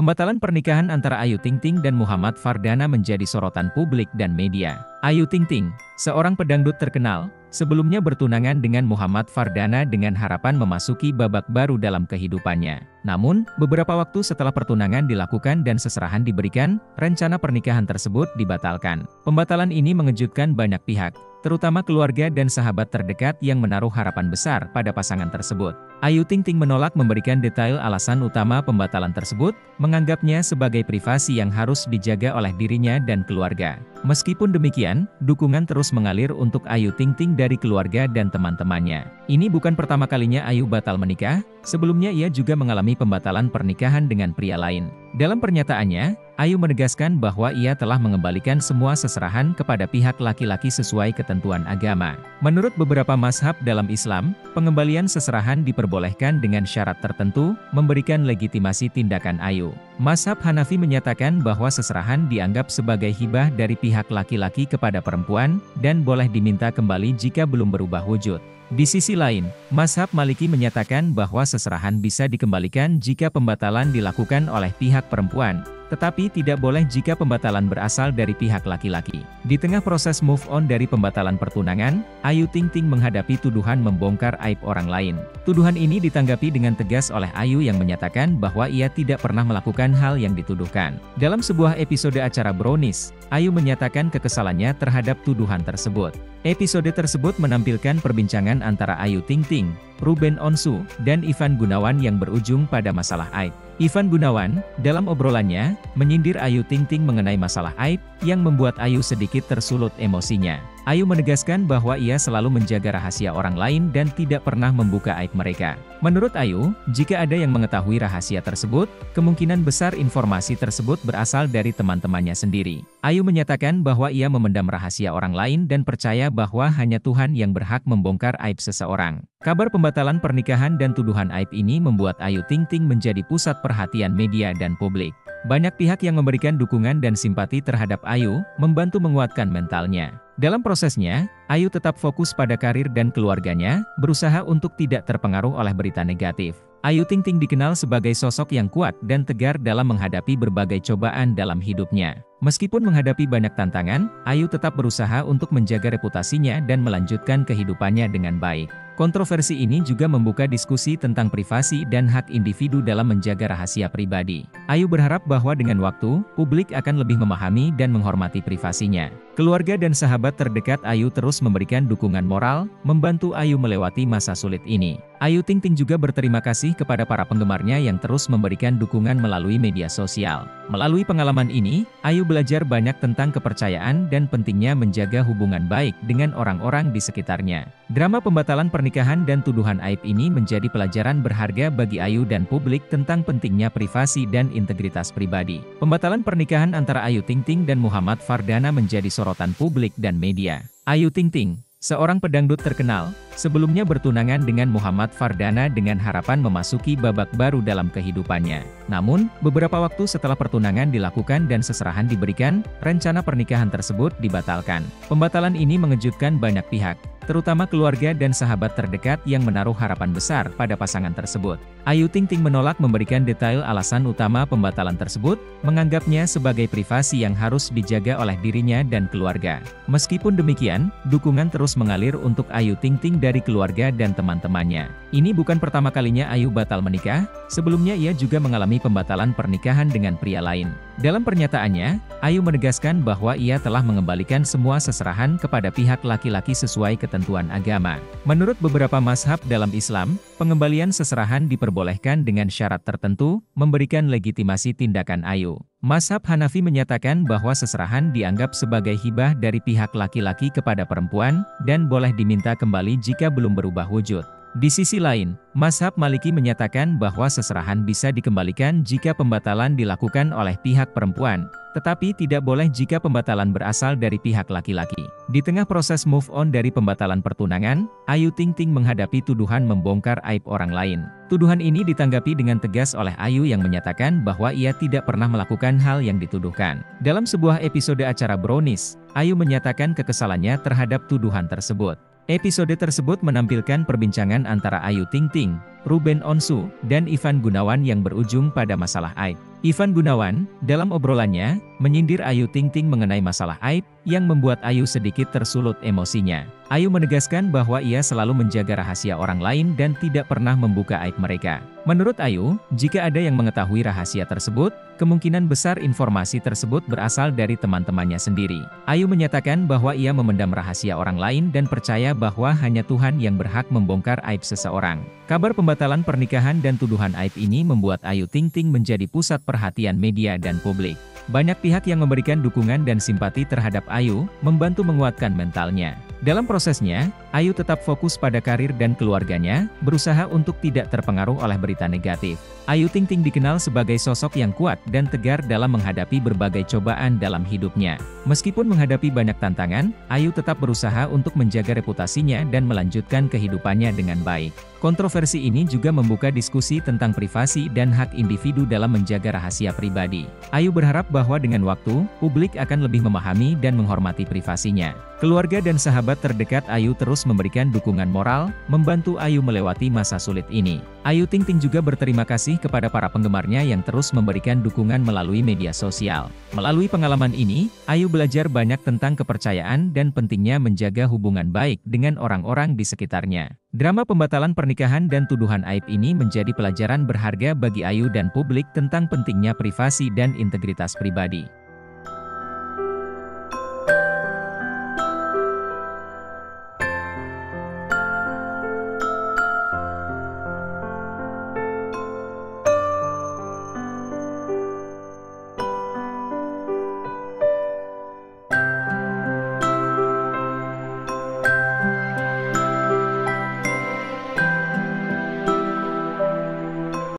Pembatalan pernikahan antara Ayu Ting Ting dan Muhammad Fardana menjadi sorotan publik dan media. Ayu Ting Ting, seorang pedangdut terkenal, sebelumnya bertunangan dengan Muhammad Fardana dengan harapan memasuki babak baru dalam kehidupannya. Namun, beberapa waktu setelah pertunangan dilakukan dan seserahan diberikan, rencana pernikahan tersebut dibatalkan. Pembatalan ini mengejutkan banyak pihak, terutama keluarga dan sahabat terdekat yang menaruh harapan besar pada pasangan tersebut. Ayu Ting Ting menolak memberikan detail alasan utama pembatalan tersebut, menganggapnya sebagai privasi yang harus dijaga oleh dirinya dan keluarga. Meskipun demikian, dukungan terus mengalir untuk Ayu Ting Ting dari keluarga dan teman-temannya. Ini bukan pertama kalinya Ayu batal menikah, sebelumnya ia juga mengalami pembatalan pernikahan dengan pria lain. Dalam pernyataannya, Ayu menegaskan bahwa ia telah mengembalikan semua seserahan kepada pihak laki-laki sesuai ketentuan agama. Menurut beberapa mazhab dalam Islam, pengembalian seserahan diperbolehkan dengan syarat tertentu, memberikan legitimasi tindakan Ayu. Mazhab Hanafi menyatakan bahwa seserahan dianggap sebagai hibah dari pihak laki-laki kepada perempuan, dan boleh diminta kembali jika belum berubah wujud. Di sisi lain, mazhab Maliki menyatakan bahwa seserahan bisa dikembalikan jika pembatalan dilakukan oleh pihak perempuan, tetapi tidak boleh jika pembatalan berasal dari pihak laki-laki. Di tengah proses move on dari pembatalan pertunangan, Ayu Ting Ting menghadapi tuduhan membongkar aib orang lain. Tuduhan ini ditanggapi dengan tegas oleh Ayu yang menyatakan bahwa ia tidak pernah melakukan hal yang dituduhkan. Dalam sebuah episode acara Brownies, Ayu menyatakan kekesalannya terhadap tuduhan tersebut. Episode tersebut menampilkan perbincangan antara Ayu Ting Ting, Ruben Onsu, dan Ivan Gunawan yang berujung pada masalah aib. Ivan Gunawan, dalam obrolannya, menyindir Ayu Ting Ting mengenai masalah aib, yang membuat Ayu sedikit tersulut emosinya. Ayu menegaskan bahwa ia selalu menjaga rahasia orang lain dan tidak pernah membuka aib mereka. Menurut Ayu, jika ada yang mengetahui rahasia tersebut, kemungkinan besar informasi tersebut berasal dari teman-temannya sendiri. Ayu menyatakan bahwa ia memendam rahasia orang lain dan percaya bahwa hanya Tuhan yang berhak membongkar aib seseorang. Kabar pembatalan pernikahan dan tuduhan aib ini membuat Ayu Ting Ting menjadi pusat perhatian media dan publik. Banyak pihak yang memberikan dukungan dan simpati terhadap Ayu, membantu menguatkan mentalnya. Dalam prosesnya, Ayu tetap fokus pada karir dan keluarganya, berusaha untuk tidak terpengaruh oleh berita negatif. Ayu Ting Ting dikenal sebagai sosok yang kuat dan tegar dalam menghadapi berbagai cobaan dalam hidupnya. Meskipun menghadapi banyak tantangan, Ayu tetap berusaha untuk menjaga reputasinya dan melanjutkan kehidupannya dengan baik. Kontroversi ini juga membuka diskusi tentang privasi dan hak individu dalam menjaga rahasia pribadi. Ayu berharap bahwa dengan waktu, publik akan lebih memahami dan menghormati privasinya. Keluarga dan sahabat terdekat Ayu terus memberikan dukungan moral, membantu Ayu melewati masa sulit ini. Ayu Ting Ting juga berterima kasih kepada para penggemarnya yang terus memberikan dukungan melalui media sosial. Melalui pengalaman ini, Ayu belajar banyak tentang kepercayaan dan pentingnya menjaga hubungan baik dengan orang-orang di sekitarnya. Drama pembatalan pernikahan dan tuduhan aib ini menjadi pelajaran berharga bagi Ayu dan publik tentang pentingnya privasi dan integritas pribadi. Pembatalan pernikahan antara Ayu Ting Ting dan Muhammad Fardana menjadi sorotan publik dan media. Ayu Ting Ting, seorang pedangdut terkenal, sebelumnya bertunangan dengan Muhammad Fardana dengan harapan memasuki babak baru dalam kehidupannya. Namun, beberapa waktu setelah pertunangan dilakukan dan seserahan diberikan, rencana pernikahan tersebut dibatalkan. Pembatalan ini mengejutkan banyak pihak, terutama keluarga dan sahabat terdekat yang menaruh harapan besar pada pasangan tersebut. Ayu Ting Ting menolak memberikan detail alasan utama pembatalan tersebut, menganggapnya sebagai privasi yang harus dijaga oleh dirinya dan keluarga. Meskipun demikian, dukungan terus mengalir untuk Ayu Ting Ting dari keluarga dan teman-temannya. Ini bukan pertama kalinya Ayu batal menikah, sebelumnya ia juga mengalami pembatalan pernikahan dengan pria lain. Dalam pernyataannya, Ayu menegaskan bahwa ia telah mengembalikan semua seserahan kepada pihak laki-laki sesuai ketentuan agama. Menurut beberapa mazhab dalam Islam, pengembalian seserahan diperbolehkan dengan syarat tertentu, memberikan legitimasi tindakan Ayu. Mazhab Hanafi menyatakan bahwa seserahan dianggap sebagai hibah dari pihak laki-laki kepada perempuan, dan boleh diminta kembali jika belum berubah wujud. Di sisi lain, mazhab Maliki menyatakan bahwa seserahan bisa dikembalikan jika pembatalan dilakukan oleh pihak perempuan, tetapi tidak boleh jika pembatalan berasal dari pihak laki-laki. Di tengah proses move on dari pembatalan pertunangan, Ayu Ting Ting menghadapi tuduhan membongkar aib orang lain. Tuduhan ini ditanggapi dengan tegas oleh Ayu yang menyatakan bahwa ia tidak pernah melakukan hal yang dituduhkan. Dalam sebuah episode acara Brownies, Ayu menyatakan kekesalannya terhadap tuduhan tersebut. Episode tersebut menampilkan perbincangan antara Ayu Ting Ting, Ruben Onsu, dan Ivan Gunawan yang berujung pada masalah aib. Ivan Gunawan, dalam obrolannya, menyindir Ayu Ting Ting mengenai masalah aib, yang membuat Ayu sedikit tersulut emosinya. Ayu menegaskan bahwa ia selalu menjaga rahasia orang lain dan tidak pernah membuka aib mereka. Menurut Ayu, jika ada yang mengetahui rahasia tersebut, kemungkinan besar informasi tersebut berasal dari teman-temannya sendiri. Ayu menyatakan bahwa ia memendam rahasia orang lain dan percaya bahwa hanya Tuhan yang berhak membongkar aib seseorang. Kabar pembatalan pernikahan dan tuduhan aib ini membuat Ayu Ting Ting menjadi pusat perhatian media dan publik. Banyak pihak yang memberikan dukungan dan simpati terhadap Ayu, membantu menguatkan mentalnya. Dalam prosesnya, Ayu tetap fokus pada karir dan keluarganya, berusaha untuk tidak terpengaruh oleh berita negatif. Ayu Ting Ting dikenal sebagai sosok yang kuat dan tegar dalam menghadapi berbagai cobaan dalam hidupnya. Meskipun menghadapi banyak tantangan, Ayu tetap berusaha untuk menjaga reputasinya dan melanjutkan kehidupannya dengan baik. Kontroversi ini juga membuka diskusi tentang privasi dan hak individu dalam menjaga rahasia pribadi. Ayu berharap bahwa dengan waktu, publik akan lebih memahami dan menghormati privasinya. Keluarga dan sahabat terdekat Ayu terus memberikan dukungan moral, membantu Ayu melewati masa sulit ini. Ayu Ting Ting juga berterima kasih kepada para penggemarnya yang terus memberikan dukungan melalui media sosial. Melalui pengalaman ini, Ayu belajar banyak tentang kepercayaan dan pentingnya menjaga hubungan baik dengan orang-orang di sekitarnya. Drama pembatalan pernikahan dan tuduhan aib ini menjadi pelajaran berharga bagi Ayu dan publik tentang pentingnya privasi dan integritas pribadi.